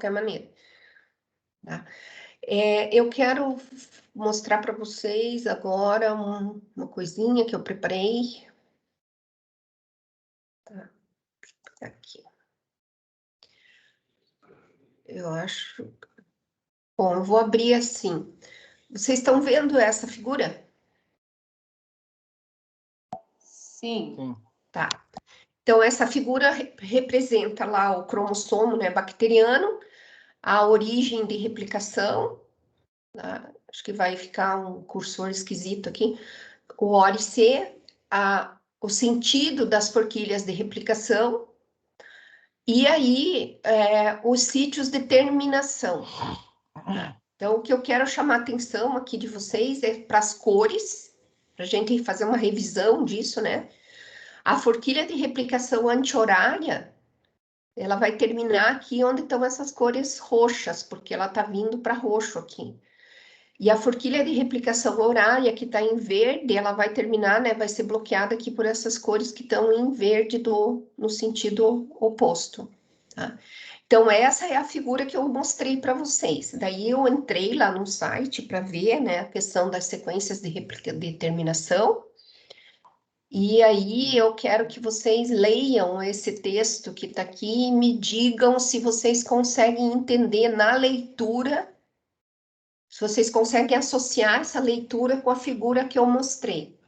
qualquer maneira. Tá? Eu quero mostrar para vocês agora uma coisinha que eu preparei. Tá, aqui. Eu acho... Bom, eu vou abrir assim. Vocês estão vendo essa figura? Sim. Tá. Então, essa figura representa lá o cromossomo, né, bacteriano, a origem de replicação, tá? Acho que vai ficar um cursor esquisito aqui, o ORC, o sentido das forquilhas de replicação, e aí os sítios de terminação. Então, o que eu quero chamar a atenção aqui de vocês é para as cores, para a gente fazer uma revisão disso, né? A forquilha de replicação anti-horária, ela vai terminar aqui onde estão essas cores roxas, porque ela está vindo para roxo aqui. E a forquilha de replicação horária, que está em verde, ela vai terminar, né? Vai ser bloqueada aqui por essas cores que estão em verde no sentido oposto, tá? Então, essa é a figura que eu mostrei para vocês. Daí eu entrei lá no site para ver, né, a questão das sequências de terminação. E aí eu quero que vocês leiam esse texto que está aqui e me digam se vocês conseguem entender na leitura, se vocês conseguem associar essa leitura com a figura que eu mostrei.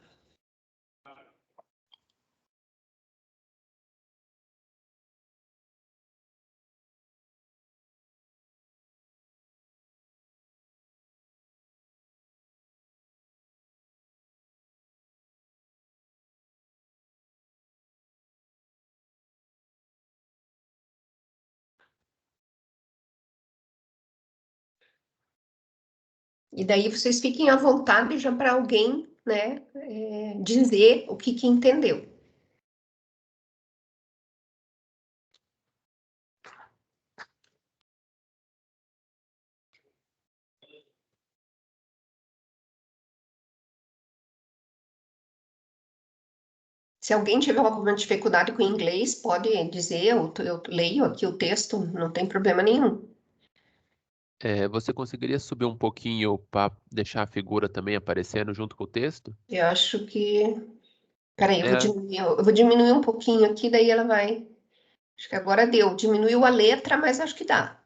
E daí vocês fiquem à vontade já para alguém, né, dizer o que entendeu. Se alguém tiver alguma dificuldade com inglês, pode dizer, eu leio aqui o texto, não tem problema nenhum. Você conseguiria subir um pouquinho para deixar a figura também aparecendo junto com o texto? Eu acho que... Peraí, É, eu vou diminuir um pouquinho aqui, daí ela vai... Acho que agora deu. Diminuiu a letra, mas acho que dá.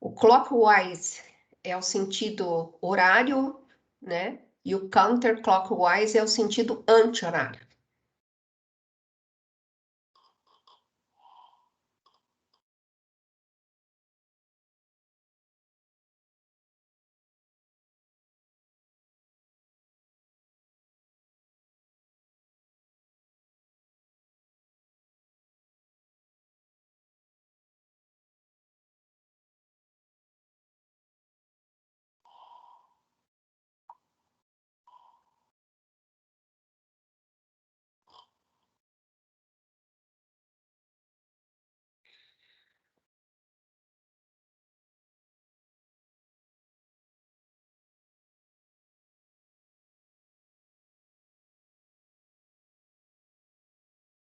O clockwise é o sentido horário, né? E o counterclockwise é o sentido anti-horário.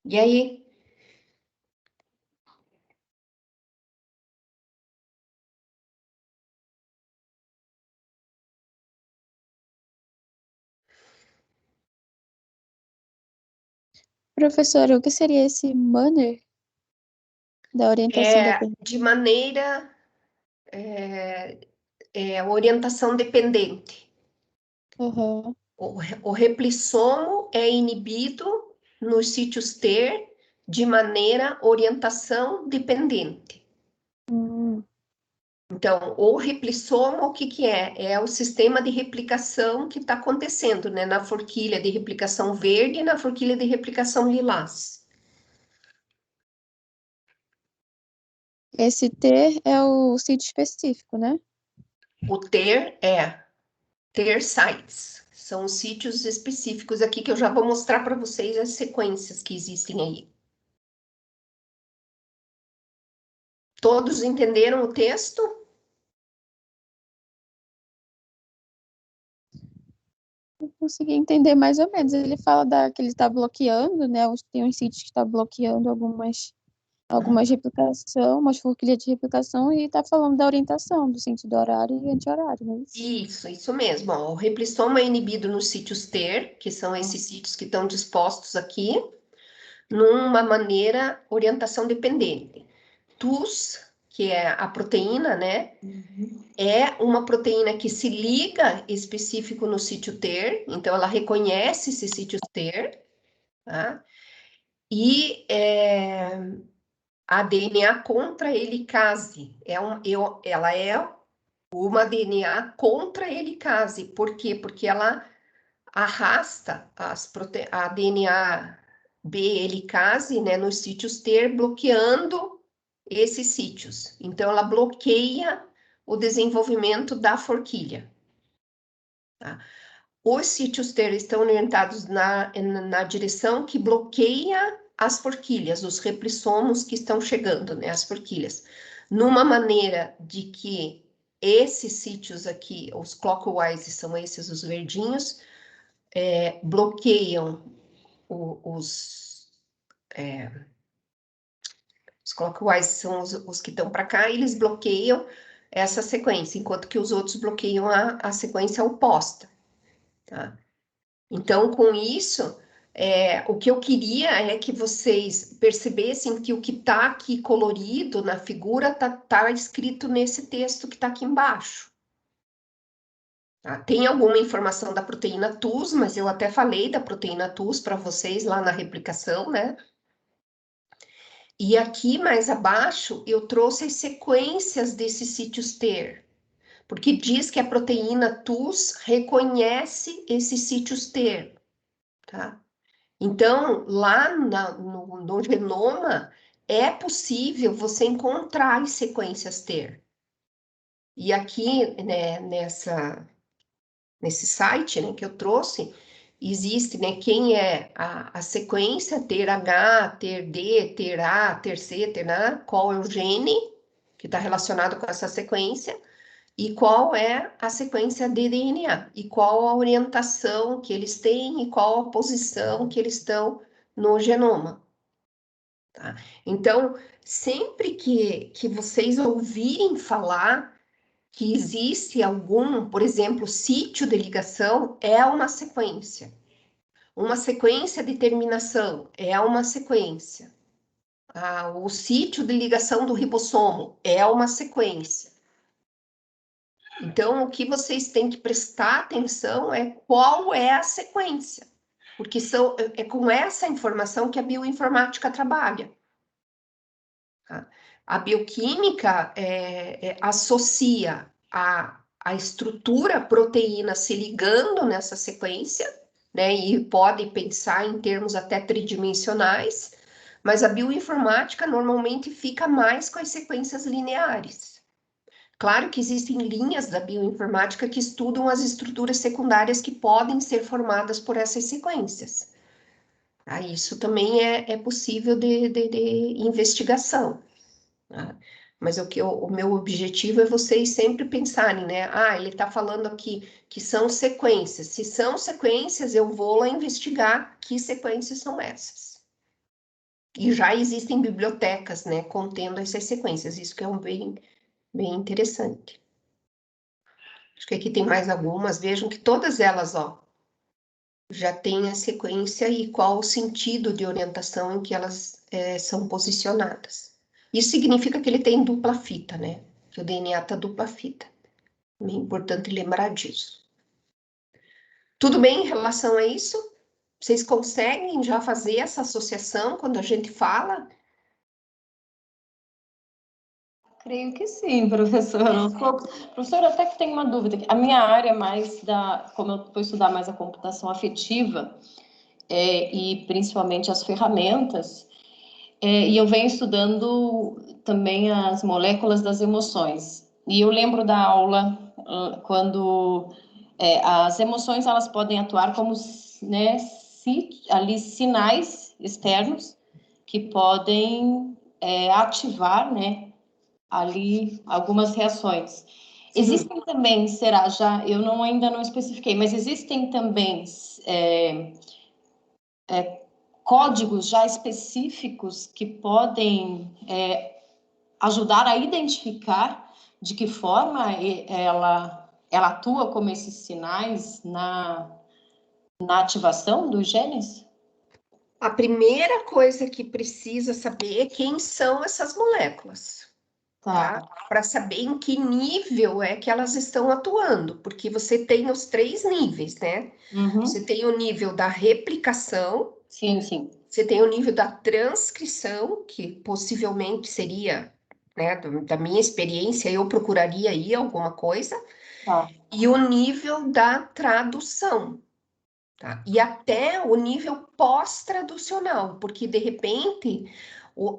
E aí? Professora, o que seria esse manner da orientação dependente? De maneira... orientação dependente. Uhum. O replissomo é inibido nos sítios ter de maneira orientação dependente. Então, o replissomo, o que é? É o sistema de replicação que está acontecendo, né? Na forquilha de replicação verde e na forquilha de replicação lilás. Esse ter é o sítio específico, né? O ter sites. São os sítios específicos aqui que eu já vou mostrar para vocês as sequências que existem aí. Todos entenderam o texto? consegui entender mais ou menos. Ele fala que ele está bloqueando, né? Tem uns sítios que está bloqueando algumas replicações, umas forquilhas de replicação, e está falando da orientação, do sentido horário e anti-horário, não é isso? Isso mesmo. Ó, o replissoma é inibido nos sítios TER, que são esses sítios que estão dispostos aqui, numa maneira orientação dependente. TUS, que é a proteína, né? É uma proteína que se liga específico no sítio TER, então ela reconhece esse sítio TER, tá? E a DNA contra-helicase, ela é uma DNA contra-helicase. Por quê? Porque ela arrasta a DNA B-helicase, né, nos sítios TER, bloqueando esses sítios. Então, ela bloqueia o desenvolvimento da forquilha. Tá? Os sítios TER estão orientados na direção que bloqueia as forquilhas, os replissomos que estão chegando, né, as forquilhas, numa maneira de que esses sítios aqui, os clockwise são esses, os verdinhos, bloqueiam os clockwise são os que estão para cá, eles bloqueiam essa sequência, enquanto que os outros bloqueiam a sequência oposta, tá? Então, com isso, o que eu queria é que vocês percebessem que o que está aqui colorido na figura está escrito nesse texto que está aqui embaixo. Tá? Tem alguma informação da proteína TUS, mas eu até falei da proteína TUS para vocês lá na replicação, né? E aqui mais abaixo eu trouxe as sequências desses sítios TER, porque diz que a proteína TUS reconhece esses sítios TER, tá? Então, lá no genoma, é possível você encontrar as sequências TER. E aqui, né, nesse site, né, que eu trouxe, existe, né, quem é a sequência ter H, ter D, ter A, ter C, ter A, qual é o gene que está relacionado com essa sequência, e qual é a sequência de DNA, e qual a orientação que eles têm, e qual a posição que eles estão no genoma. Tá? Então, sempre que vocês ouvirem falar que existe algum, por exemplo, sítio de ligação, é uma sequência. Uma sequência de terminação é uma sequência. O sítio de ligação do ribossomo é uma sequência. Então, o que vocês têm que prestar atenção é qual é a sequência, porque é com essa informação que a bioinformática trabalha. Tá? A bioquímica associa a estrutura proteína se ligando nessa sequência, né? E pode pensar em termos até tridimensionais, mas a bioinformática normalmente fica mais com as sequências lineares. Claro que existem linhas da bioinformática que estudam as estruturas secundárias que podem ser formadas por essas sequências. Isso também é possível de investigação. Tá? Mas o meu objetivo é vocês sempre pensarem, né? Ele está falando aqui que são sequências. Se são sequências, eu vou lá investigar que sequências são essas. E já existem bibliotecas, né, contendo essas sequências. Isso que é bem interessante. Acho que aqui tem mais algumas. Vejam que todas elas, já têm a sequência e qual o sentido de orientação em que elas são posicionadas. Isso significa que ele tem dupla fita, né? Que o DNA está dupla fita. É importante lembrar disso. Tudo bem em relação a isso? Vocês conseguem já fazer essa associação quando a gente fala? Creio que sim, professora. Professora, até que tem uma dúvida. A minha área é mais como eu vou estudar mais a computação afetiva, e principalmente as ferramentas, e eu venho estudando também as moléculas das emoções. E eu lembro da aula quando as emoções elas podem atuar como, né, ali sinais externos que podem ativar, né, ali algumas reações. Existem também, será, já, eu ainda não especifiquei, mas existem também códigos já específicos que podem ajudar a identificar de que forma ela atua como esses sinais na ativação dos genes? A primeira coisa que precisa saber é quem são essas moléculas, tá? Para saber em que nível é que elas estão atuando, porque você tem os 3 níveis, né? Uhum. Você tem o nível da replicação, Sim, sim. você tem o nível da transcrição, que possivelmente seria, né, da minha experiência, eu procuraria aí alguma coisa, Tá. e o nível da tradução, tá? E até o nível pós-traducional, porque de repente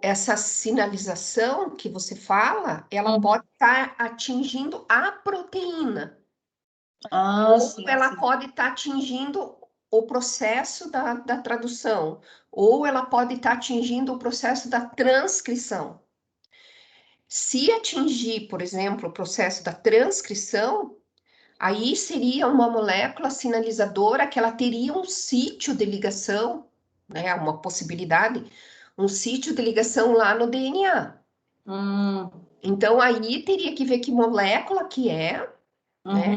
essa sinalização que você fala, ela pode estar atingindo a proteína, ou Sim, ela sim. pode estar atingindo o processo da tradução, ou ela pode estar atingindo o processo da transcrição. Se atingir, por exemplo, o processo da transcrição, aí seria uma molécula sinalizadora que ela teria um sítio de ligação, né, uma possibilidade, um sítio de ligação lá no DNA. Então, aí teria que ver que molécula que é, né?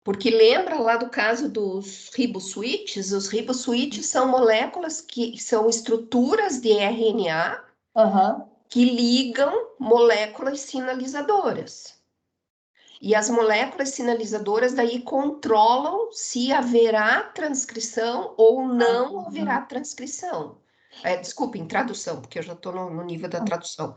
Porque lembra lá do caso dos ribosuítes? Os ribosuítes são moléculas que são estruturas de RNA que ligam moléculas sinalizadoras. E as moléculas sinalizadoras daí controlam se haverá transcrição ou não haverá transcrição. Desculpem, tradução, porque eu já estou no nível da tradução.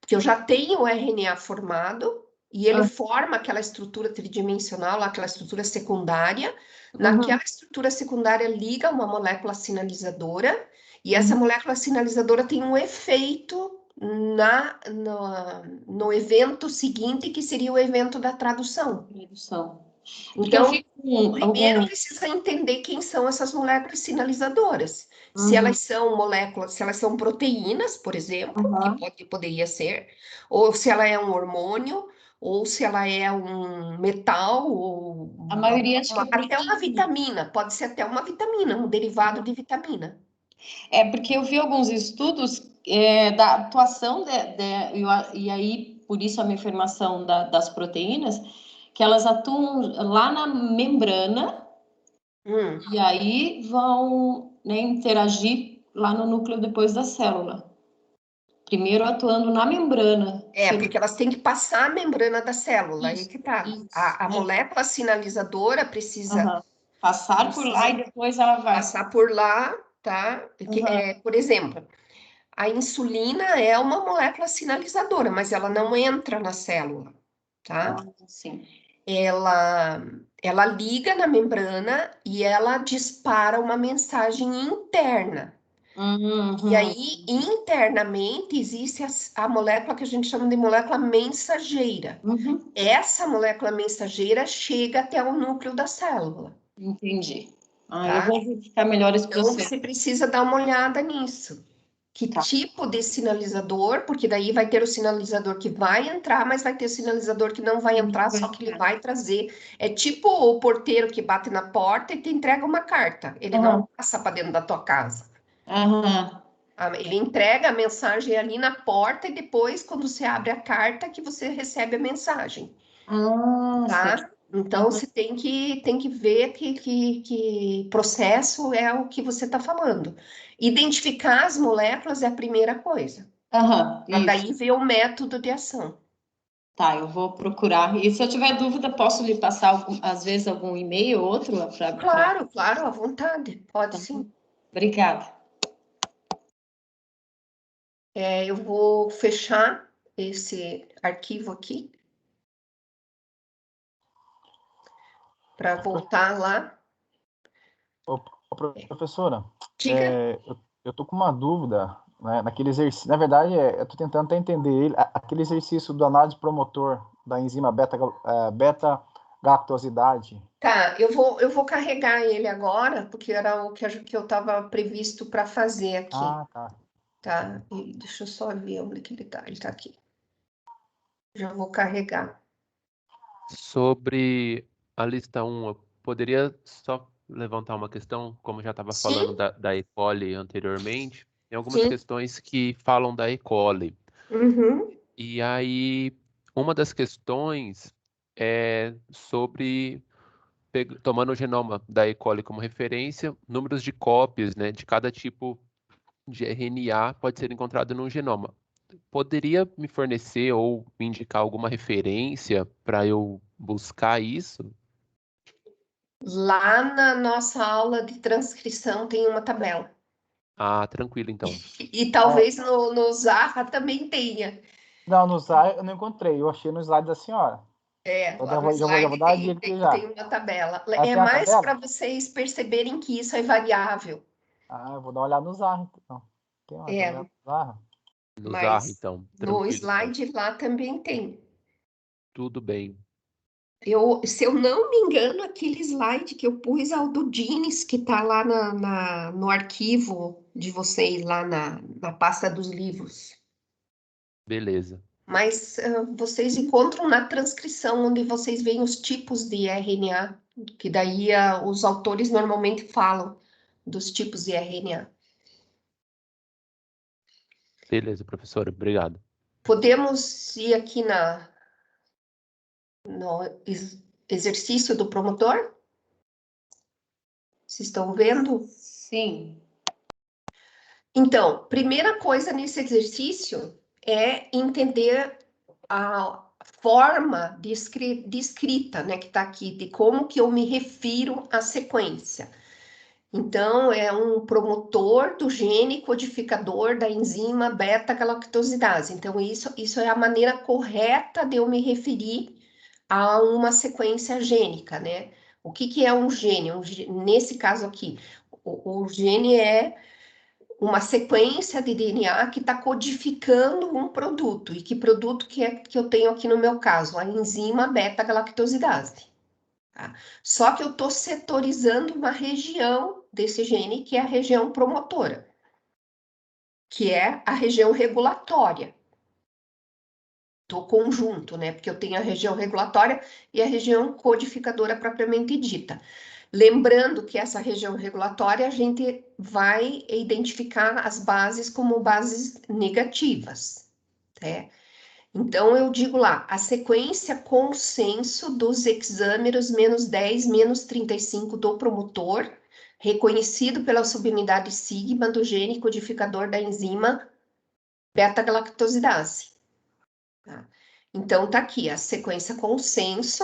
Porque eu já tenho o RNA formado e ele forma aquela estrutura tridimensional, aquela estrutura secundária. Naquela estrutura secundária liga uma molécula sinalizadora e essa molécula sinalizadora tem um efeito no evento seguinte, que seria o evento da tradução. Então, primeiro precisa entender quem são essas moléculas sinalizadoras. Se elas são moléculas, se elas são proteínas, por exemplo, que poderia ser, ou se ela é um hormônio, ou se ela é um metal, ou A maioria acho que é até uma vitamina, pode ser até uma vitamina, um derivado de vitamina. Porque eu vi alguns estudos da atuação e aí, por isso a minha afirmação das proteínas, que elas atuam lá na membrana e aí vão, né, interagir lá no núcleo depois da célula. Primeiro atuando na membrana. Porque elas têm que passar a membrana da célula, aí que tá. A molécula sinalizadora precisa passar por lá e depois ela vai. Passar por lá, tá? Por exemplo, a insulina é uma molécula sinalizadora, mas ela não entra na célula, tá? Sim. Ela liga na membrana e ela dispara uma mensagem interna. E aí, internamente, existe a molécula que a gente chama de molécula mensageira. Essa molécula mensageira chega até o núcleo da célula. Entendi. Tá? Eu vou verificar melhor esse processo. Então, você precisa dar uma olhada nisso. Que tipo de sinalizador, porque daí vai ter o sinalizador que vai entrar, mas vai ter o sinalizador que não vai entrar, só que ele vai trazer. É tipo o porteiro que bate na porta e te entrega uma carta. Ele não passa para dentro da tua casa. Ele entrega a mensagem ali na porta e depois, quando você abre a carta, que você recebe a mensagem. Tá? Então, você tem que ver que processo é o que você está falando. Identificar as moléculas é a primeira coisa. Para daí ver o método de ação. Tá, eu vou procurar. E se eu tiver dúvida, posso lhe passar, às vezes, algum e-mail ou outro? Claro, à vontade. Pode sim. Obrigada. Eu vou fechar esse arquivo aqui. Para voltar lá. Professora, Diga. eu estou com uma dúvida, né, naquele exercício. Na verdade, eu estou tentando até entender ele. Aquele exercício do análise promotor da enzima beta-galactosidade. Tá, eu vou carregar ele agora, porque era o que eu estava previsto para fazer aqui. Tá. Tá, e deixa eu só ver onde que ele tá. Ele tá aqui. Já vou carregar. Sobre a lista 1, eu poderia só levantar uma questão, como já estava falando Sim, da E. coli anteriormente, tem algumas sim. questões que falam da E. coli. Uhum. E aí, uma das questões é sobre, tomando o genoma da E. coli como referência, números de cópias, né, de cada tipo de RNA pode ser encontrado num genoma. Poderia me fornecer ou me indicar alguma referência para eu buscar isso? Lá na nossa aula de transcrição tem uma tabela. Ah, tranquilo, então. E talvez no Zahra também tenha. Não, no slide eu não encontrei. Eu achei no slide da senhora. Eu Lá já no vou slide dar a dica aqui já. tem uma tabela. Ah, É tem a mais para tabela? vocês perceberem que isso é variável. Ah, eu vou dar uma olhada no Zarra, então. Tem uma tabela É, no Zarra? No Zarra, mas então. no Tranquilo, então. slide lá também tem. Tudo bem. Se eu não me engano, aquele slide que eu pus é o do Dines, que está lá no arquivo de vocês, lá na pasta dos livros. Beleza. Mas vocês encontram na transcrição, onde vocês veem os tipos de RNA, que daí os autores normalmente falam dos tipos de RNA. Beleza, professora. Obrigado. Podemos ir aqui no exercício do promotor? Vocês estão vendo? Sim. Então, primeira coisa nesse exercício é entender a forma de escrita, né, que está aqui, de como que eu me refiro à sequência. Então, é um promotor do gene codificador da enzima beta-galactosidase. Então, isso é a maneira correta de eu me referir a uma sequência gênica, né? O que é um gene? Nesse caso aqui, o gene é uma sequência de DNA que está codificando um produto. E que produto que é que eu tenho aqui no meu caso? A enzima beta-galactosidase. Tá? Só que eu estou setorizando uma região desse gene, que é a região promotora, que é a região regulatória do conjunto, né? Porque eu tenho a região regulatória e a região codificadora propriamente dita. Lembrando que essa região regulatória a gente vai identificar as bases como bases negativas, né? Então, eu digo lá, a sequência consenso dos hexâmeros -10, -35 do promotor, reconhecido pela subunidade sigma do gene codificador da enzima beta-galactosidase. Tá? Então, tá aqui a sequência consenso,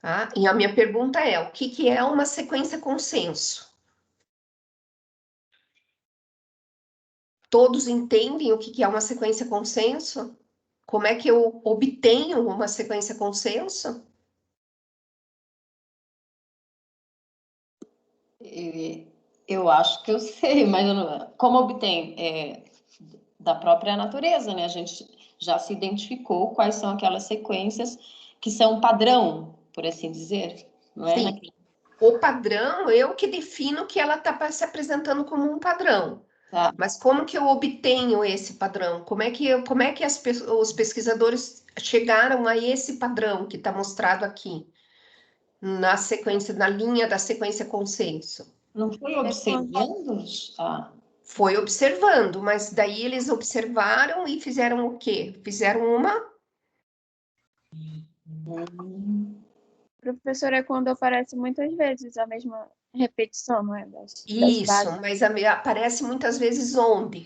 tá? E a minha pergunta é, o que é uma sequência consenso? Todos entendem o que é uma sequência consenso? Como é que eu obtenho uma sequência consenso? Eu acho que eu sei, mas como obtém? Da própria natureza, né? A gente já se identificou quais são aquelas sequências que são padrão, por assim dizer, não é? Sim. O padrão, eu que defino que ela está se apresentando como um padrão. Tá. Mas como que eu obtenho esse padrão? Como é que os pesquisadores chegaram a esse padrão que está mostrado aqui, na sequência, na linha da sequência consenso? Não foi observando? Foi observando, mas daí eles observaram e fizeram o quê? Fizeram uma... Professor, é quando aparece muitas vezes a mesma repetição, não é? Das Isso, bases. mas aparece muitas vezes onde?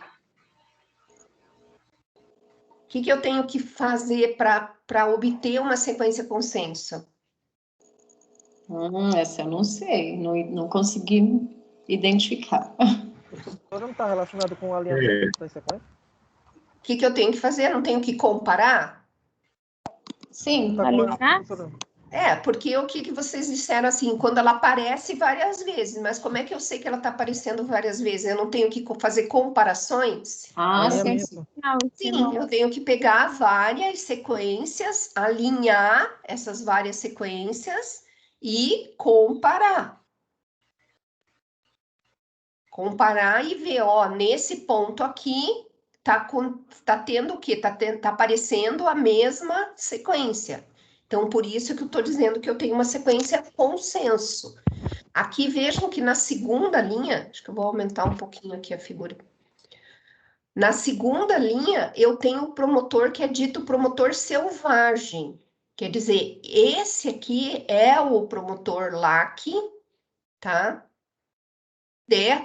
O que eu tenho que fazer para obter uma sequência consenso? Essa eu não sei, não consegui identificar. Não está relacionado com alinhamento das sequências? O que eu tenho que fazer? Não tenho que comparar? Sim, Analisar? Porque o que vocês disseram assim, quando ela aparece várias vezes, mas como é que eu sei que ela está aparecendo várias vezes? Eu não tenho que fazer comparações? Alinhamento. Sim, eu tenho que pegar várias sequências, alinhar essas várias sequências e comparar. Comparar e ver, ó, nesse ponto aqui tá tendo o quê? Tá aparecendo a mesma sequência. Então, por isso que eu estou dizendo que eu tenho uma sequência consenso. Aqui, vejam que na segunda linha, acho que eu vou aumentar um pouquinho aqui a figura. Na segunda linha, eu tenho o promotor que é dito promotor selvagem. Quer dizer, esse aqui é o promotor LAC, tá?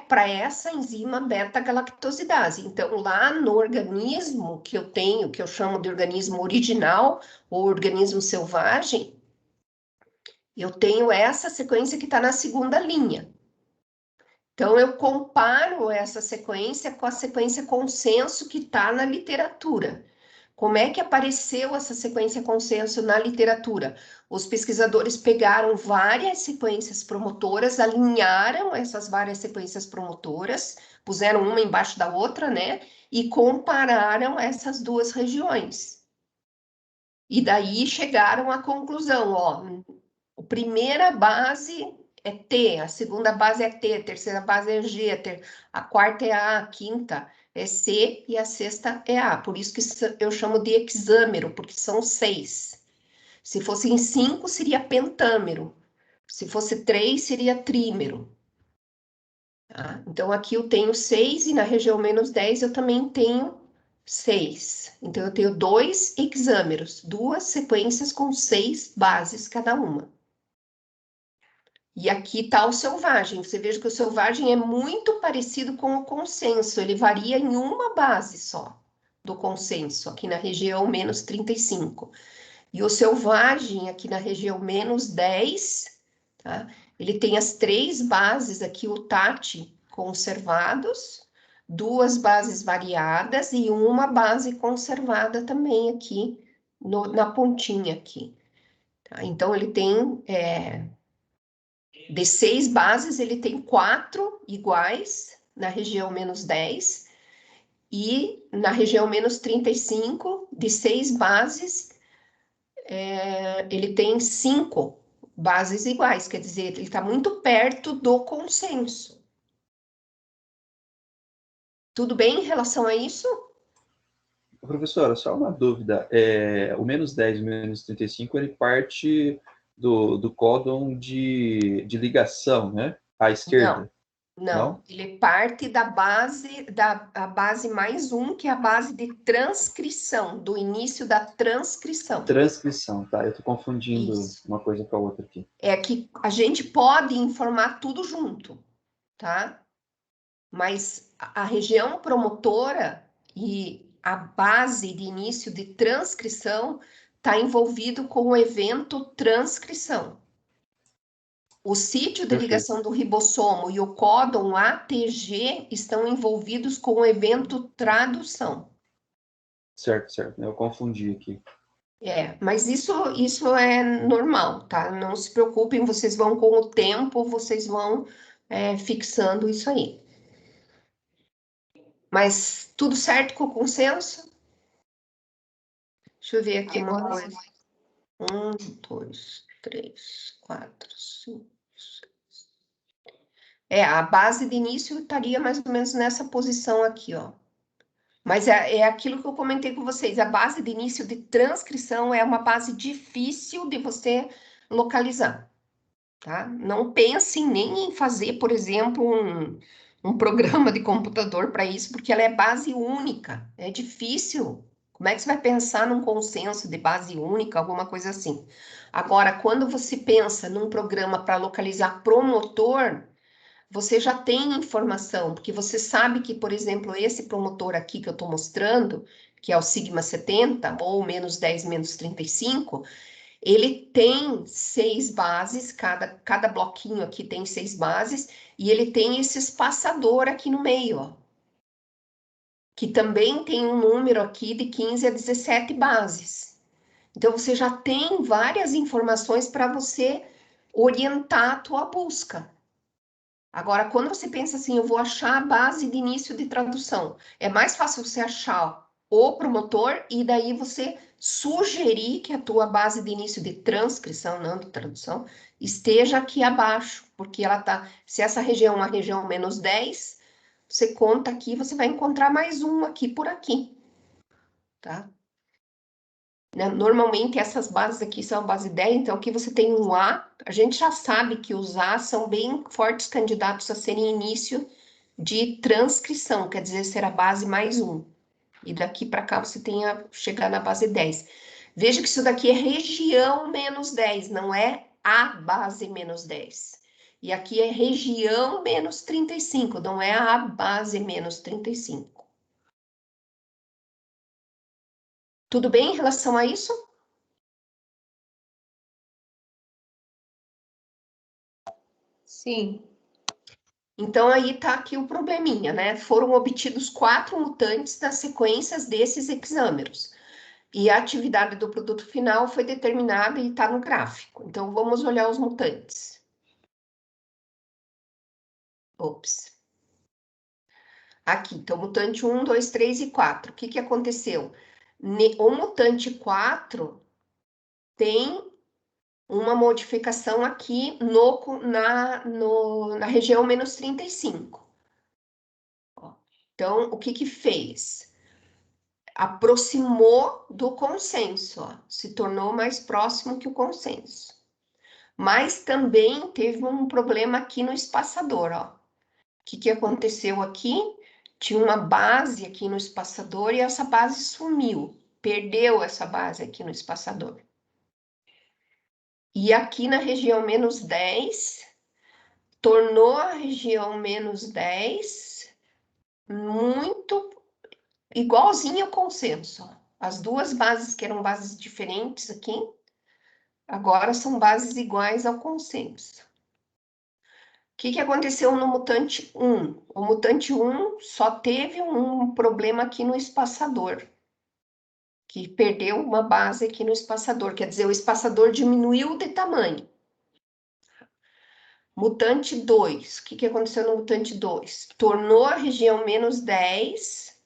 Para essa enzima beta-galactosidase. Então, lá no organismo que eu tenho, que eu chamo de organismo original, ou organismo selvagem, eu tenho essa sequência que está na segunda linha. Então, eu comparo essa sequência com a sequência consenso que está na literatura. Como é que apareceu essa sequência consenso na literatura? Os pesquisadores pegaram várias sequências promotoras, alinharam essas várias sequências promotoras, puseram uma embaixo da outra, né? E compararam essas duas regiões. E daí chegaram à conclusão, ó, a primeira base é T, a segunda base é T, a terceira base é G, a quarta é A, a quinta é C e a sexta é A. Por isso que eu chamo de hexâmero, porque são 6. Se fossem 5, seria pentâmero. Se fosse 3, seria trímero. Tá? Então, aqui eu tenho 6 e na região -10 eu também tenho 6. Então, eu tenho 2 hexâmeros, 2 sequências com 6 bases cada uma. E aqui está o selvagem. Você veja que o selvagem é muito parecido com o consenso. Ele varia em uma base só do consenso, aqui na região -35. E o selvagem, aqui na região -10, tá? Ele tem as 3 bases aqui, o TAT, conservados, 2 bases variadas e uma base conservada também aqui, na pontinha aqui. Tá? Então, ele tem... de 6 bases, ele tem 4 iguais na região -10 e na região -35, de 6 bases, ele tem 5 bases iguais, quer dizer, ele está muito perto do consenso. Tudo bem em relação a isso? Professora, só uma dúvida. O -10 e o -35, ele parte do códon de ligação, né? À esquerda. Não, ele parte da base +1, que é a base de transcrição, do início da transcrição. Transcrição, tá? Eu estou confundindo uma coisa com a outra aqui. É que a gente pode informar tudo junto, tá? Mas a região promotora e a base de início de transcrição está envolvido com o evento transcrição. O sítio de ligação do ribossomo e o códon ATG estão envolvidos com o evento tradução. Certo. Eu confundi aqui. Mas isso é normal, tá? Não se preocupem, vocês vão com o tempo, vocês vão fixando isso aí. Mas tudo certo com o consenso? Deixa eu ver aqui uma coisa. 1, 2, 3, 4, 5, 6. A base de início estaria mais ou menos nessa posição aqui, ó. Mas é aquilo que eu comentei com vocês. A base de início de transcrição é uma base difícil de você localizar, tá? Não pensem nem em fazer, por exemplo, um programa de computador para isso, porque ela é base única. É difícil. Como é que você vai pensar num consenso de base única, alguma coisa assim? Agora, quando você pensa num programa para localizar promotor, você já tem informação, porque você sabe que, por exemplo, esse promotor aqui que eu estou mostrando, que é o sigma 70, ou -10, -35, ele tem 6 bases, cada bloquinho aqui tem 6 bases, e ele tem esse espaçador aqui no meio, ó, que também tem um número aqui de 15 a 17 bases. Então, você já tem várias informações para você orientar a tua busca. Agora, quando você pensa assim, eu vou achar a base de início de tradução, é mais fácil você achar o promotor e daí você sugerir que a tua base de início de transcrição, não de tradução, esteja aqui abaixo, porque ela tá, se essa região é uma região -10, você conta aqui, você vai encontrar mais um aqui por aqui, tá? né? Normalmente essas bases aqui são a base 10, então aqui você tem um A, a gente já sabe que os A são bem fortes candidatos a serem início de transcrição, quer dizer, ser a base mais 1. E daqui para cá você tem a chegar na base 10. Veja que isso daqui é região menos 10, não é a base menos 10. E aqui é região menos 35, não é a base menos 35. Tudo bem em relação a isso? Sim. Então, aí tá aqui o probleminha, né? Foram obtidos 4 mutantes das sequências desses hexâmeros. E a atividade do produto final foi determinada e está no gráfico. Então, vamos olhar os mutantes. Ops. Aqui, então, mutante 1, 2, 3 e 4. O que que aconteceu? O mutante 4 tem uma modificação aqui na região menos 35. Então, o que que fez? Aproximou do consenso, ó, se tornou mais próximo que o consenso. Mas também teve um problema aqui no espaçador, ó. O que que aconteceu aqui? Tinha uma base aqui no espaçador e essa base sumiu. Perdeu essa base aqui no espaçador. E aqui na região menos 10, tornou a região menos 10 muito igualzinha ao consenso. As duas bases que eram bases diferentes aqui, agora são bases iguais ao consenso. O que que aconteceu no mutante 1? O mutante 1 só teve um problema aqui no espaçador, que perdeu uma base aqui no espaçador, quer dizer, o espaçador diminuiu de tamanho. Mutante 2, o que que aconteceu no mutante 2? Tornou a região menos 10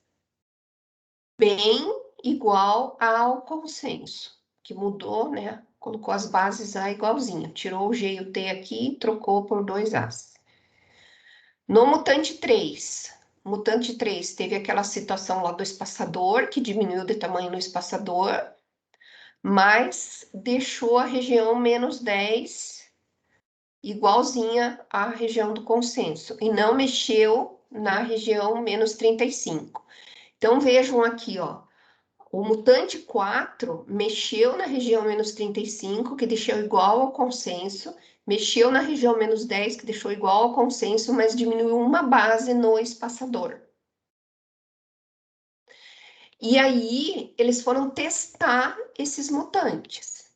bem igual ao consenso, que mudou, né? Colocou as bases A igualzinha, tirou o G e o T aqui e trocou por 2 As. No mutante 3, teve aquela situação lá do espaçador, que diminuiu de tamanho no espaçador, mas deixou a região menos 10 igualzinha à região do consenso, e não mexeu na região menos 35. Então, vejam aqui, ó, o mutante 4 mexeu na região menos 35, que deixou igual ao consenso, mexeu na região menos 10, que deixou igual ao consenso, mas diminuiu uma base no espaçador. E aí, eles foram testar esses mutantes.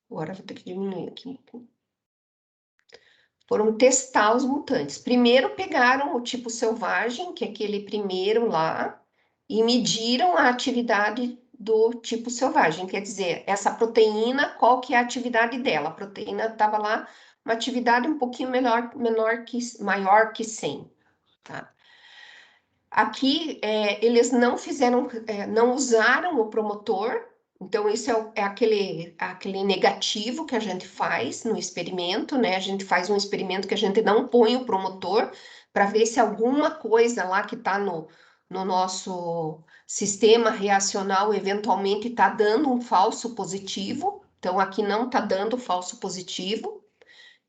Agora, vou ter que diminuir aqui um pouco. Foram testar os mutantes. Primeiro, pegaram o tipo selvagem, que é aquele primeiro lá, e mediram a atividade do tipo selvagem, quer dizer, essa proteína, qual que é a atividade dela? A proteína estava lá, uma atividade um pouquinho maior que 100, tá? Aqui, eles não fizeram, não usaram o promotor, então isso é aquele negativo que a gente faz no experimento, né? A gente faz um experimento que a gente não põe o promotor para ver se alguma coisa lá que está no nosso sistema reacional eventualmente está dando um falso positivo. Então, aqui não está dando falso positivo.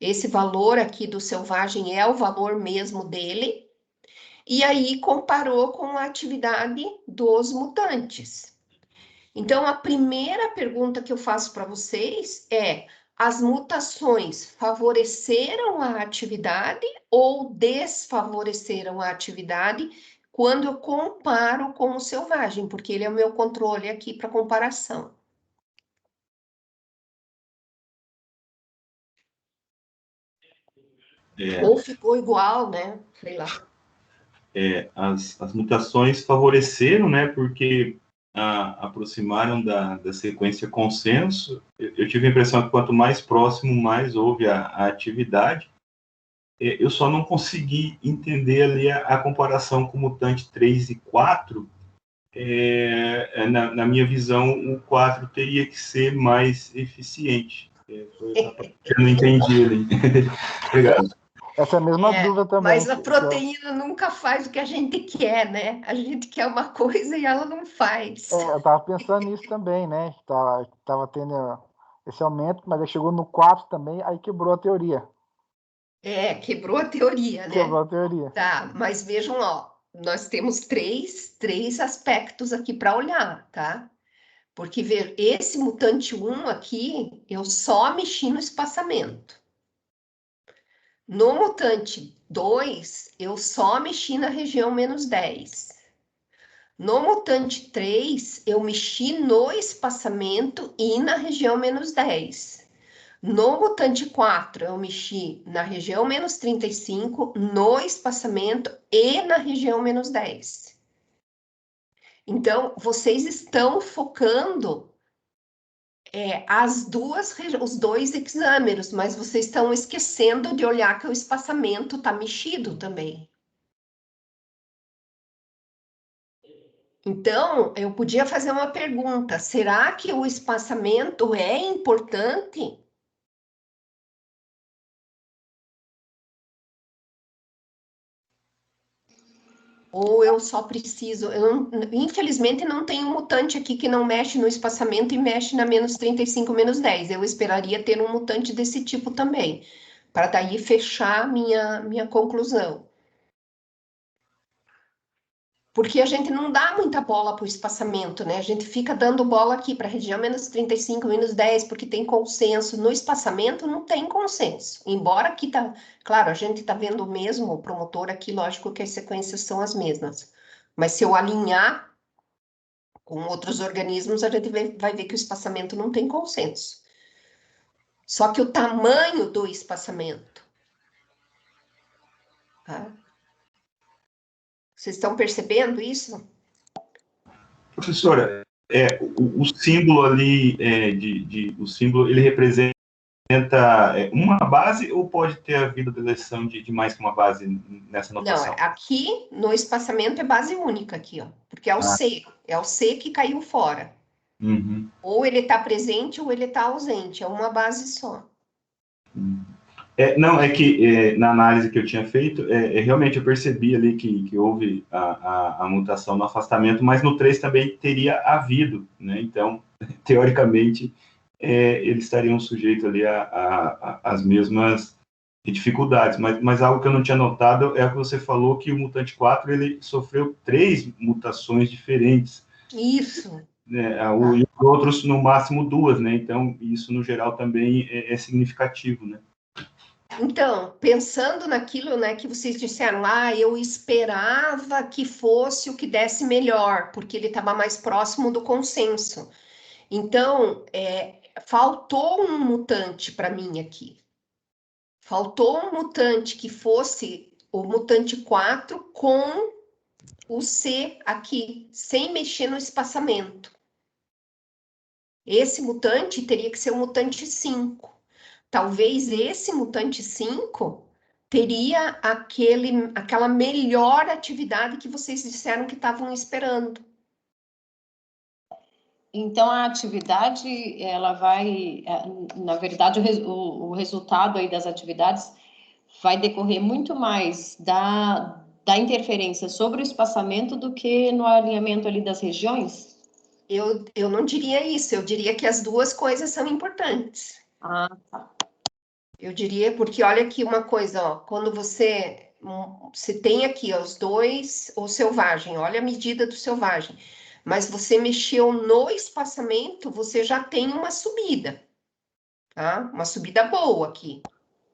Esse valor aqui do selvagem é o valor mesmo dele. E aí comparou com a atividade dos mutantes. Então, a primeira pergunta que eu faço para vocês é: as mutações favoreceram a atividade ou desfavoreceram a atividade quando eu comparo com o selvagem? Porque ele é o meu controle aqui para comparação. Ou ficou igual, né? Sei lá. As mutações favoreceram, né? Porque aproximaram da sequência consenso. Eu tive a impressão que quanto mais próximo, mais houve a atividade. Eu só não consegui entender ali a comparação com o mutante 3 e 4. Na minha visão, o 4 teria que ser mais eficiente. Eu não entendi ali. Obrigado. Essa é a mesma dúvida também. Mas a proteína nunca faz o que a gente quer, né? A gente quer uma coisa e ela não faz. Eu estava pensando nisso também, né? Tava tendo esse aumento, mas aí chegou no 4 também, aí quebrou a teoria. Quebrou a teoria, né? Quebrou a teoria. Tá, mas vejam, ó, nós temos três aspectos aqui para olhar, tá? Porque esse mutante 1 aqui, eu só mexi no espaçamento. No mutante 2, eu só mexi na região -10. No mutante 3, eu mexi no espaçamento e na região -10. No mutante 4, eu mexi na região -35, no espaçamento e na região -10. Então, vocês estão focando os dois hexâmeros, mas vocês estão esquecendo de olhar que o espaçamento está mexido também. Então, eu podia fazer uma pergunta: será que o espaçamento é importante? Ou eu só preciso... infelizmente, não tem um mutante aqui que não mexe no espaçamento e mexe na -35, -10. Eu esperaria ter um mutante desse tipo também, para daí fechar minha conclusão. Porque a gente não dá muita bola para o espaçamento, né? A gente fica dando bola aqui para a região -35, -10, porque tem consenso. No espaçamento não tem consenso. Embora aqui tá, claro, a gente está vendo o mesmo promotor aqui, lógico que as sequências são as mesmas. Mas se eu alinhar com outros organismos, a gente vai ver que o espaçamento não tem consenso. Só que o tamanho do espaçamento, tá? Vocês estão percebendo isso? Professora, o símbolo ali, o símbolo, ele representa uma base ou pode ter havido deleção de mais que uma base nessa notação? Não, aqui no espaçamento é base única aqui, ó, porque é o C que caiu fora. Uhum. Ou ele está presente ou ele está ausente, é uma base só. Não, é que na análise que eu tinha feito, realmente eu percebi ali que houve a mutação no afastamento, mas no 3 também teria havido, né? Então, teoricamente, eles estariam sujeitos ali às mesmas dificuldades, mas algo que eu não tinha notado é o que você falou, que o mutante 4, ele sofreu 3 mutações diferentes. Isso. Né? E os outros, no máximo, 2, né? Então, isso, no geral, também é significativo, né? Então, pensando naquilo, né, que vocês disseram lá, eu esperava que fosse o que desse melhor, porque ele estava mais próximo do consenso. Então, faltou um mutante para mim aqui. Faltou um mutante que fosse o mutante 4 com o C aqui, sem mexer no espaçamento. Esse mutante teria que ser o mutante 5. Talvez esse mutante 5 teria aquela melhor atividade que vocês disseram que estavam esperando. Então, a atividade, ela vai, na verdade, o resultado aí das atividades vai decorrer muito mais da interferência sobre o espaçamento do que no alinhamento ali das regiões? Eu não diria isso, eu diria que as duas coisas são importantes. Ah, tá. Eu diria, porque olha aqui uma coisa, ó, quando você tem aqui ó, os dois, o selvagem, olha a medida do selvagem, mas você mexeu no espaçamento, você já tem uma subida, tá? Uma subida boa aqui.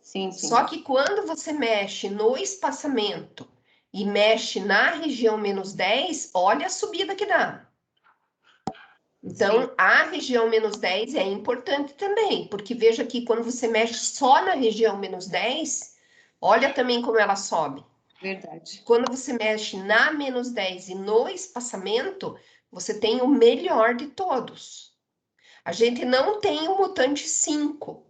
Sim, sim. Só que quando você mexe no espaçamento e mexe na região -10, olha a subida que dá. Então, sim, a região -10 é importante também, porque veja que quando você mexe só na região -10, olha também como ela sobe. Verdade. Quando você mexe na -10 e no espaçamento, você tem o melhor de todos. A gente não tem o mutante 5,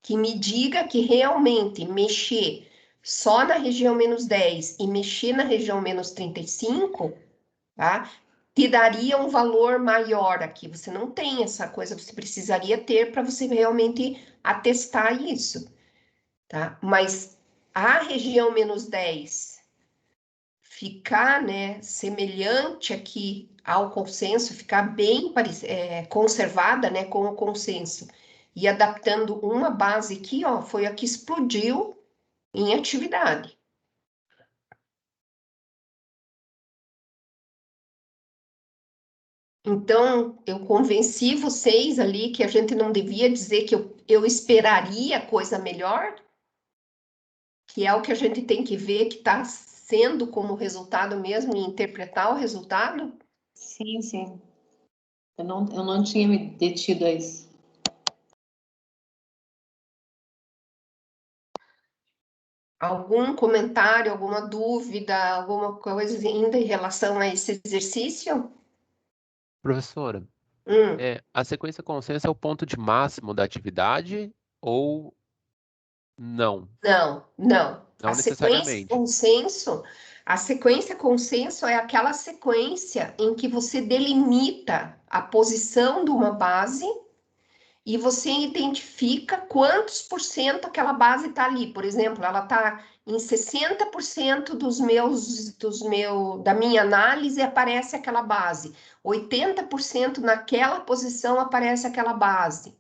que me diga que realmente mexer só na região -10 e mexer na região -35, tá? Te daria um valor maior aqui. Você não tem essa coisa, você precisaria ter para você realmente atestar isso, tá? Mas a região menos 10 ficar, né, semelhante aqui ao consenso, ficar bem conservada, né, com o consenso, e adaptando uma base aqui, ó, foi a que explodiu em atividade. Então, eu convenci vocês ali que a gente não devia dizer que eu esperaria coisa melhor, que é o que a gente tem que ver que está sendo como resultado mesmo e interpretar o resultado. Sim, sim. Eu não tinha me detido a isso. Algum comentário, alguma dúvida, alguma coisa ainda em relação a esse exercício? Professora, Hum. a sequência consenso é o ponto de máximo da atividade ou não? Não, não. Não necessariamente. A sequência consenso é aquela sequência em que você delimita a posição de uma base e você identifica quantos por cento aquela base está ali. Por exemplo, ela está em 60% da minha análise aparece aquela base. 80% naquela posição aparece aquela base.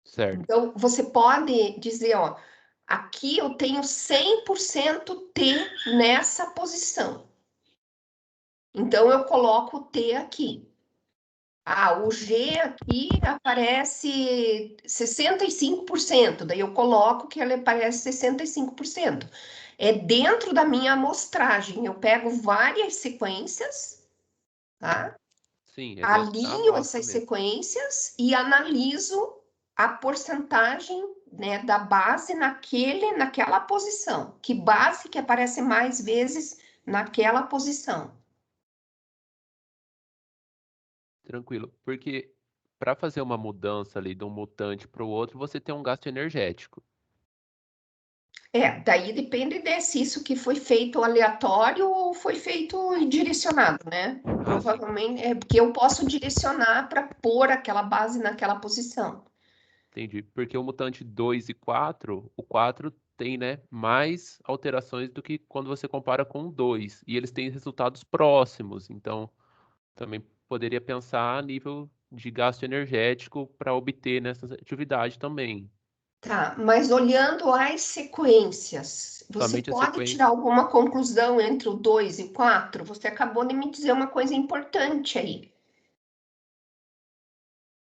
Certo. Então, você pode dizer, ó, aqui eu tenho 100% T nessa posição. Então, eu coloco o T aqui. Ah, o G aqui aparece 65%, daí eu coloco que ele aparece 65%. É dentro da minha amostragem, eu pego várias sequências, tá? Sim, é dentro da Alinho amostra essas mesmo. sequências e analiso a porcentagem, né, da base naquela posição. Que base que aparece mais vezes naquela posição. Tranquilo, porque para fazer uma mudança ali de um mutante para o outro, você tem um gasto energético. Daí depende se isso que foi feito aleatório ou foi feito direcionado, né? Provavelmente é porque eu posso direcionar para pôr aquela base naquela posição. Entendi. Porque o mutante 2 e 4, o 4 tem, né, mais alterações do que quando você compara com o 2. E eles têm resultados próximos. Então, também poderia pensar a nível de gasto energético para obter nessa atividade também. Tá, mas olhando as sequências, você Somente a pode sequência. tirar alguma conclusão entre o 2 e o 4? Você acabou de me dizer uma coisa importante aí.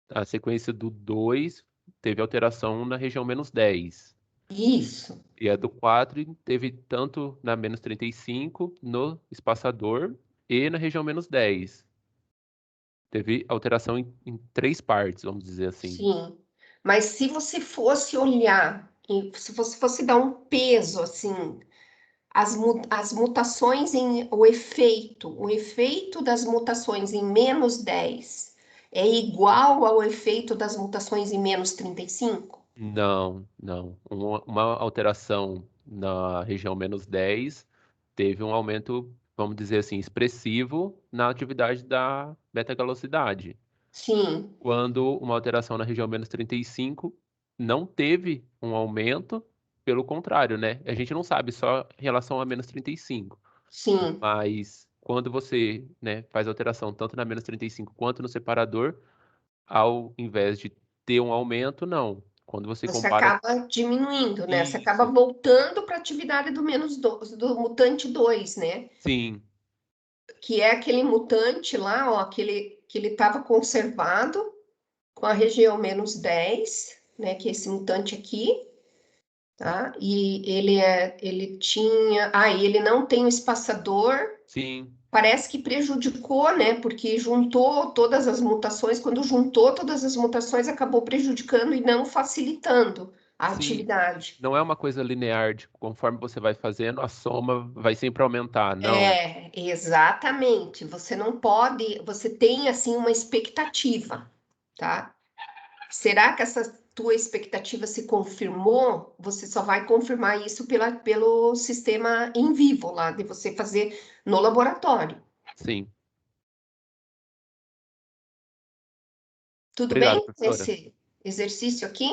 A sequência do 2 teve alteração na região menos 10. Isso. E a do 4 teve tanto na menos 35 no espaçador e na região menos 10. Teve alteração em 3 partes, vamos dizer assim. Sim. Mas se você fosse olhar, se você fosse dar um peso, assim, as mutações o efeito das mutações em menos 10 é igual ao efeito das mutações em menos 35? Não, não. Uma alteração na região menos 10 teve um aumento, vamos dizer assim, expressivo na atividade da beta-galosidade. Sim, Quando uma alteração na região menos 35 não teve um aumento, pelo contrário, né? A gente não sabe só em relação a menos 35, sim. mas quando você, né, faz alteração tanto na menos 35 quanto no separador, ao invés de ter um aumento, não. Quando você Você compara acaba diminuindo, né? Você acaba isso, voltando para a atividade do menos 2, do mutante 2, né? sim, Que é aquele mutante lá, ó, que ele estava conservado com a região menos 10, né? Que é esse mutante aqui, tá? E ele tinha. E ele não tem o espaçador. sim, Parece que prejudicou, né? Porque juntou todas as mutações, quando juntou todas as mutações, acabou prejudicando e não facilitando a sim. atividade. Não é uma coisa linear de conforme você vai fazendo, a soma vai sempre aumentar, não. Exatamente. Você não pode, você tem assim uma expectativa, tá? Será que essa tua expectativa se confirmou? Você só vai confirmar isso pelo sistema em vivo lá, de você fazer no laboratório. Sim. Tudo Obrigado, bem? professora. Esse exercício aqui?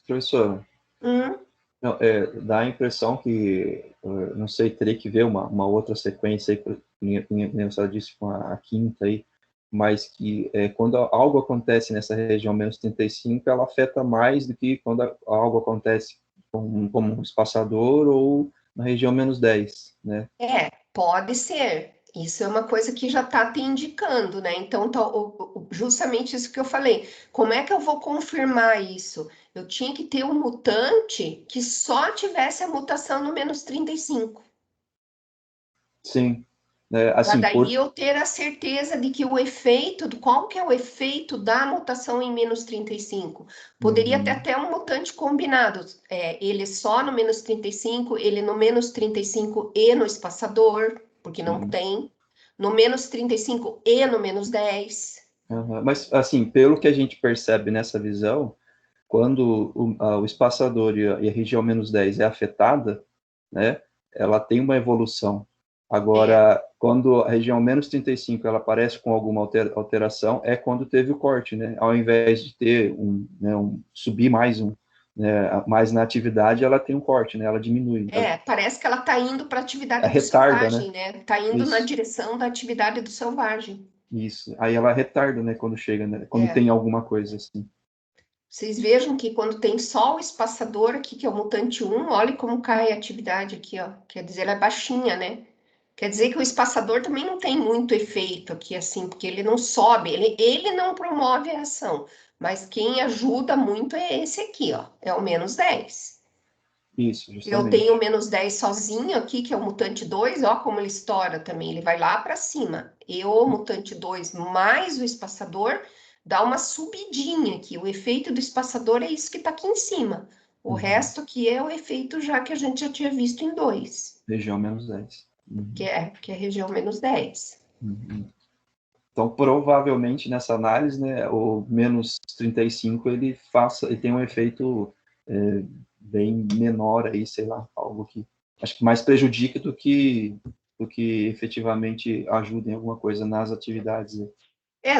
Professora, Hum? Não, dá a impressão que, não sei, teria que ver uma outra sequência aí, nem você disse com a quinta aí, mas que quando algo acontece nessa região menos 35, ela afeta mais do que quando algo acontece como um espaçador ou na região menos 10, né? Pode ser. Isso é uma coisa que já está te indicando, né? Então, justamente isso que eu falei. Como é que eu vou confirmar isso? Eu tinha que ter um mutante que só tivesse a mutação no menos 35. Sim. Para Assim, daí eu ter a certeza de que o efeito, qual que é o efeito da mutação em menos 35? Poderia ter até um mutante combinado, ele só no menos 35, ele no menos 35 e no espaçador, porque não tem, no menos 35 e no menos 10. Mas, assim, pelo que a gente percebe nessa visão, quando o espaçador e a região menos 10 é afetada, né, ela tem uma evolução. Agora, quando a região menos 35 ela aparece com alguma alteração, é quando teve o corte, né? Ao invés de ter subir mais mais na atividade, ela tem um corte, né? Ela diminui. Parece que ela está indo para a atividade do retarda, selvagem, né? Está indo na Isso. direção da atividade do selvagem. Isso. Aí ela retarda, né? Quando chega, né? Quando tem alguma coisa assim. Vocês vejam que quando tem só o espaçador aqui, que é o mutante 1, olha como cai a atividade aqui, ó. Quer dizer, ela é baixinha, né? Quer dizer que o espaçador também não tem muito efeito aqui, assim, porque ele não sobe, ele não promove a ação. Mas quem ajuda muito é esse aqui, ó. É o menos 10. Isso, justamente. Eu tenho o menos 10 sozinho aqui, que é o mutante 2, ó como ele estoura também. Ele vai lá para cima. E o mutante 2 mais o espaçador dá uma subidinha aqui. O efeito do espaçador é isso que está aqui em cima. O resto aqui é o efeito já que a gente já tinha visto em 2. Região menos 10. Que é região menos 10. Então, provavelmente, nessa análise, né, o menos 35, ele tem um efeito bem menor aí, sei lá, algo que acho que mais prejudica do que efetivamente ajuda em alguma coisa nas atividades.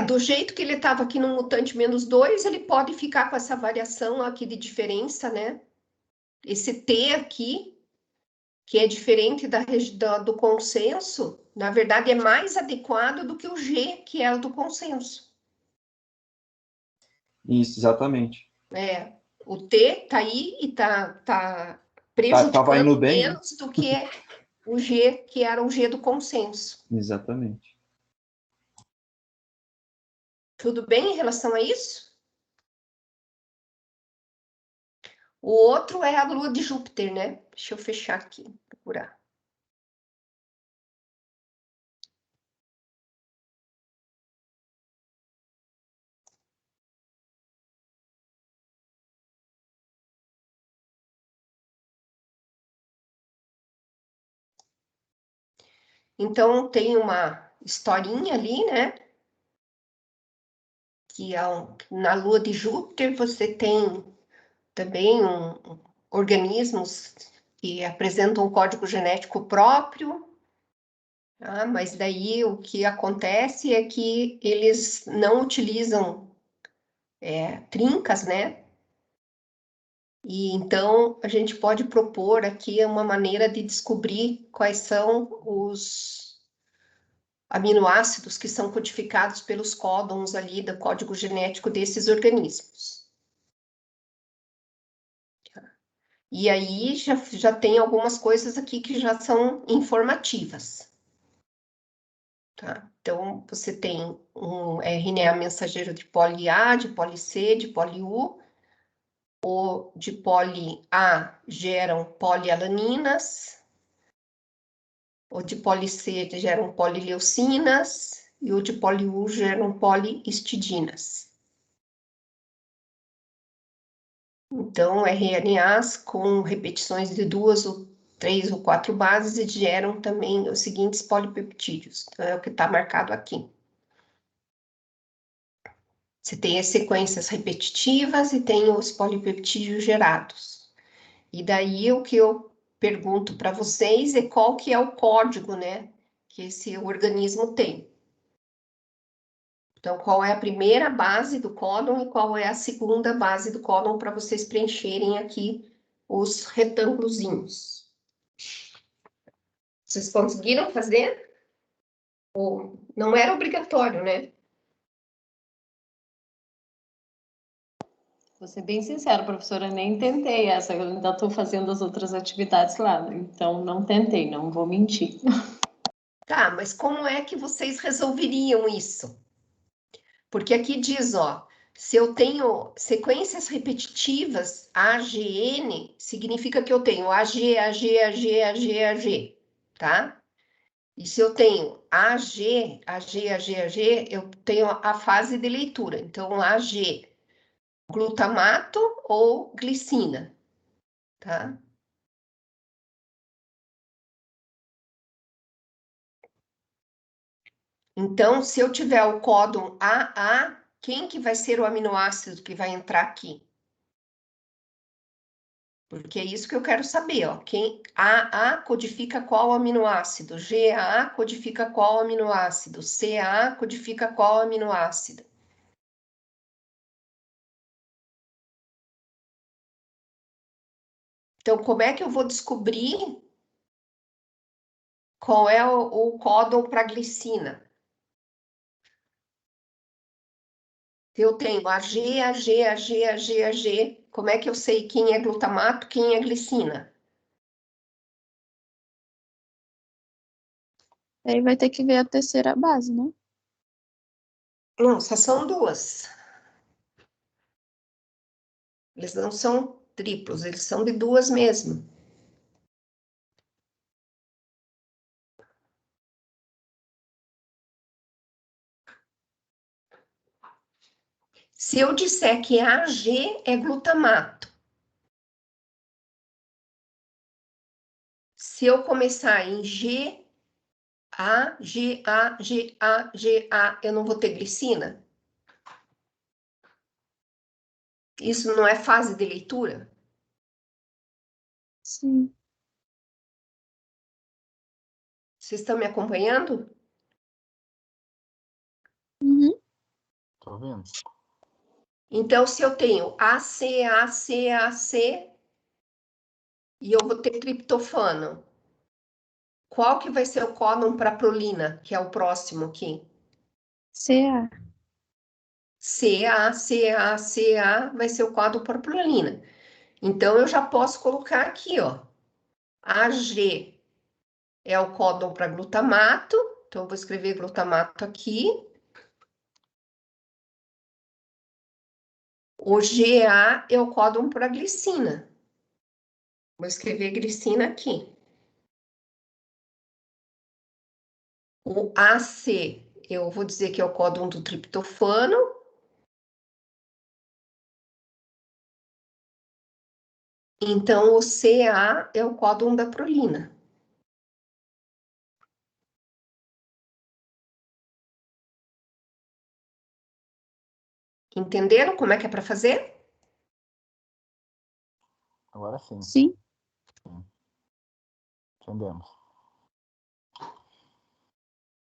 Do jeito que ele estava aqui no mutante menos 2, ele pode ficar com essa variação aqui de diferença, né? Esse T aqui, que é diferente do consenso, na verdade é mais adequado do que o G, que é o do consenso. Isso, exatamente. O T tá aí e tá prejudicando Tava indo bem, menos do que o G, que era o G do consenso. Exatamente. Tudo bem em relação a isso? O outro é a lua de Júpiter, né? Deixa eu fechar aqui, procurar. Então, tem uma historinha ali, né? Que na lua de Júpiter você tem também organismos que apresentam um código genético próprio, tá? Mas daí o que acontece é que eles não utilizam trincas, né? E então a gente pode propor aqui uma maneira de descobrir quais são os aminoácidos que são codificados pelos códons ali do código genético desses organismos. E aí já tem algumas coisas aqui que já são informativas. Tá? Então, você tem um RNA mensageiro de poli A, de poli C, de poli U. O de poli A geram polialaninas. O de poli C geram polileucinas. E o de poli U geram polihistidinas. Então, RNAs com repetições de 2 ou 3 ou 4 bases e geram também os seguintes polipeptídeos. Então, é o que está marcado aqui. Você tem as sequências repetitivas e tem os polipeptídeos gerados. E daí o que eu pergunto para vocês é qual que é o código, né, que esse organismo tem. Então, qual é a primeira base do códon e qual é a segunda base do códon para vocês preencherem aqui os retângulozinhos. Vocês conseguiram fazer? Ou não era obrigatório, né? Vou ser bem sincera, professora, nem tentei essa, eu ainda estou fazendo as outras atividades lá, então não tentei, não vou mentir. Tá, mas como é que vocês resolveriam isso? Porque aqui diz, ó, se eu tenho sequências repetitivas, AGN, significa que eu tenho AG, AG, AG, AG, AG, tá? E se eu tenho AG, AG, AG, AG, eu tenho a fase de leitura. Então, AG, glutamato ou glicina, tá? Então, se eu tiver o códon AA, quem que vai ser o aminoácido que vai entrar aqui? Porque é isso que eu quero saber, ó. Quem AA codifica qual aminoácido? GAA codifica qual aminoácido? CA codifica qual aminoácido? Então, como é que eu vou descobrir qual é o códon para glicina? Eu tenho AG, AG, AG, AG, AG. Como é que eu sei quem é glutamato, quem é glicina? Aí vai ter que ver a terceira base, né? Não, só são duas. Eles não são triplos, eles são de duas mesmo. Se eu disser que AG é glutamato, se eu começar em G, A, G, A, G, A, G, A, eu não vou ter glicina? Isso não é fase de leitura? Sim. Vocês estão me acompanhando? Uhum. Tô vendo. Então, se eu tenho AC, AC, AC, e eu vou ter triptofano, qual que vai ser o códon para prolina, que é o próximo aqui? CA. CA, CA, CA vai ser o códon para prolina. Então, eu já posso colocar aqui, ó. AG é o códon para glutamato. Então, eu vou escrever glutamato aqui. O GA é o códon para glicina. Vou escrever glicina aqui. O AC, eu vou dizer que é o códon do triptofano. Então, o CA é o códon da prolina. Entenderam como é que é para fazer? Agora sim. Sim. Entendemos.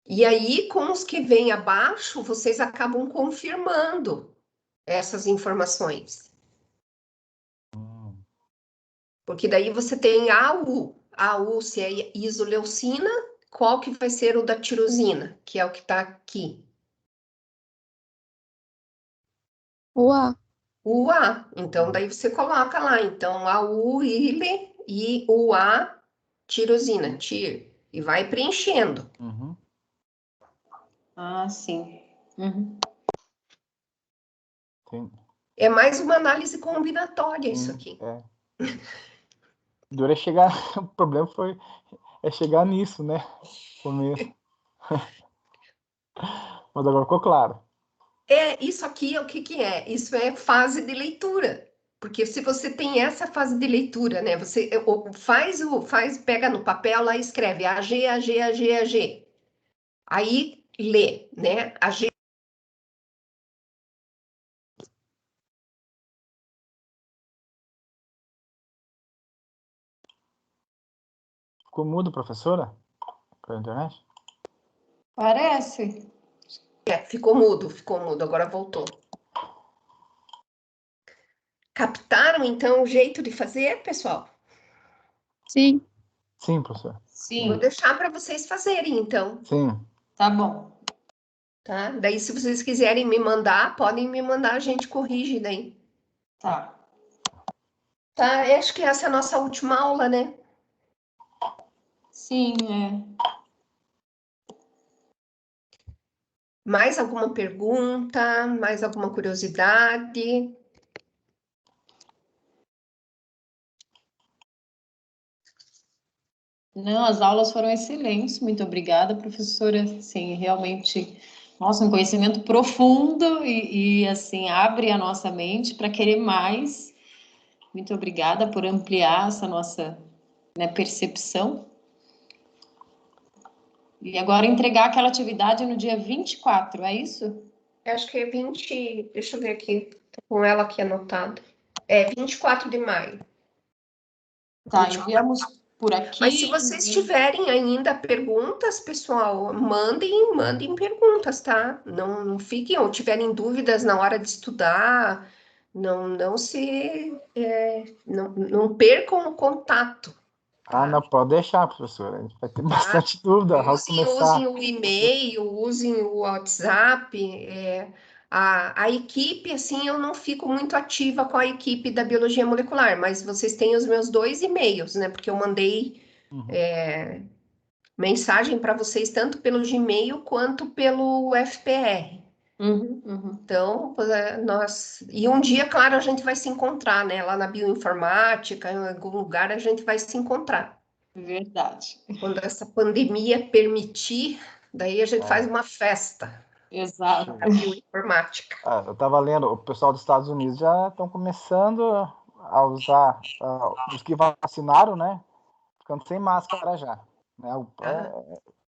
E aí, com os que vêm abaixo, vocês acabam confirmando essas informações. Porque daí você tem AU. AU, se é isoleucina, qual que vai ser o da tirosina, que é o que está aqui? O A. O A. Então, daí você coloca lá. Então, AU, ile e o A, tirosina, tir. E vai preenchendo. Uhum. Ah, sim. Uhum. Tem, É mais uma análise combinatória isso aqui. é. Dura é chegar. O problema foi chegar nisso, né? Começo. Mas agora ficou claro. Isso aqui é o que que é? Isso é fase de leitura. Porque se você tem essa fase de leitura, né? Você pega no papel lá e escreve AG, AG, AG, AG. Aí lê, né? AG. Ficou mudo, professora? Pela internet? Parece. Ficou mudo, agora voltou. Captaram, então, o jeito de fazer, pessoal? Sim. Sim, professor. Vou Sim, deixar para vocês fazerem, então, Sim. tá bom. tá? Daí, se vocês quiserem me mandar, podem me mandar, a gente corrige daí. Tá. Tá, eu acho que essa é a nossa última aula, né? Sim, é. Mais alguma pergunta? Mais alguma curiosidade? Não, as aulas foram excelentes. Muito obrigada, professora. Sim, realmente, nossa, um conhecimento profundo e assim, abre a nossa mente para querer mais. Muito obrigada por ampliar essa nossa, né, percepção. E agora entregar aquela atividade no dia 24, é isso? Eu acho que é 20. Deixa eu ver aqui. Tô com ela aqui anotada. É 24 de maio. Tá, 24. enviamos por aqui. Mas se vocês tiverem ainda perguntas, pessoal, mandem perguntas, tá? Não fiquem, ou tiverem dúvidas na hora de estudar, não percam o contato. Ah, não, pode deixar, professora. A gente vai ter bastante dúvida. Vamos Usem começar. o e-mail, usem o WhatsApp. A equipe, assim, eu não fico muito ativa com a equipe da biologia molecular, mas vocês têm os meus 2 e-mails, né? Porque eu mandei mensagem para vocês tanto pelo Gmail quanto pelo FPR. Então, e um dia, claro, a gente vai se encontrar, né? Lá na bioinformática, em algum lugar a gente vai se encontrar. Verdade. Quando essa pandemia permitir, daí a gente faz uma festa. Exato. A bioinformática. Eu estava lendo, o pessoal dos Estados Unidos já estão começando a usar, os que vacinaram, né? Ficando sem máscara já. Né?